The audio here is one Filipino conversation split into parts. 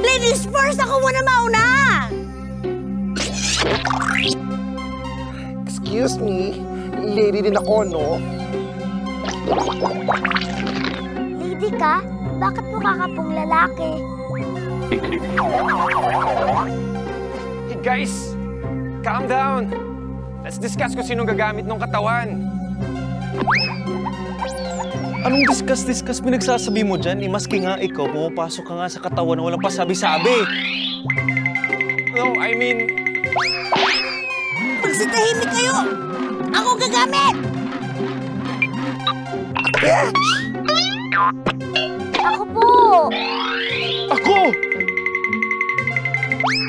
Ladies first! Ako muna mauna! Excuse me, lady din ako, no? Lady ka? Bakit mukha ka pong lalaki? Hey guys, calm down. Let's discuss kung sinong gagamit ng katawan. Anong discuss? Pinagsasabi mo dyan? Maski nga ikaw, pumapasok ka nga sa katawan na walang pasabi-sabi. No, I mean... Magsitahimik kayo! Ako gagamit! Ako po! Ako!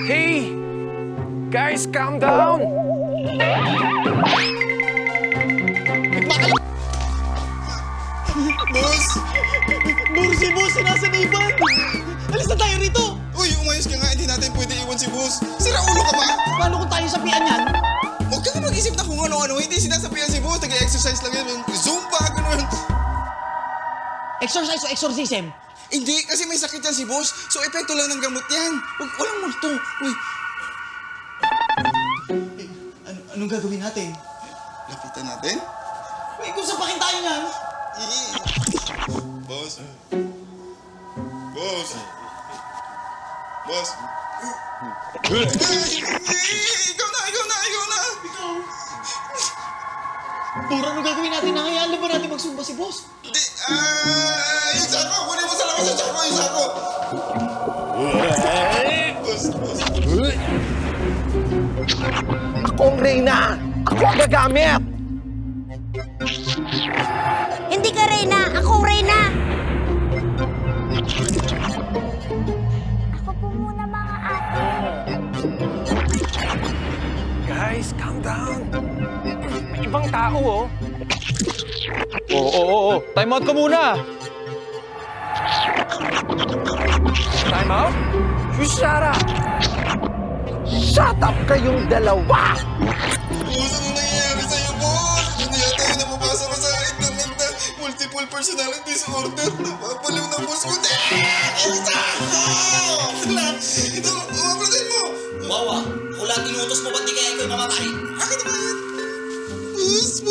Hey! Guys, calm down! Boss! Si boss! Nasa iban! Alis na tayo rito! Uy, umayos ka nga. Hindi natin pwede iwan si boss. Sira ulo ka ba? Paano kung tayo sapian yan? Huwag ka nga mag-isip na kung ano-ano. Hindi sinasabihan si boss. Nag-exercise lang yan. Zumba, gano'n. Exercise o exorcism? Hindi, kasi may sakit yan si boss. So, epekto lang ng gamot yan. Walang multo. Uy. Anong gagawin natin? Lapitan natin? Uy, kung sapakin tayo yan! Boss. Boss. Boss. Ikaw na! Dora, anong gagawin natin? Nangayaan na ba natin magsumba si boss? Hindi, yung sako! Kunin mo sa labas yung sako! Yung sako! Boss. Ako ang Reyna! Ako ang gagamit! Hindi ka Reyna! Ako Reyna! Ako po muna mga ate. Guys, calm down. May ibang tao, oh. Oo. Time out ka muna! Time out? You shut up! Shut up kayong dalawa! Boss, ano nangyayari sa'yo, boss? Hindi yata yung napapasa ko sa internet na multiple personality disorder. Napapaliw na boss ko. Yung sako! Ito, umaplatin mo! Wawa, ako lahat tinutos mo, ba't di kaya ikaw mamatay? Akin naman yan! Boss!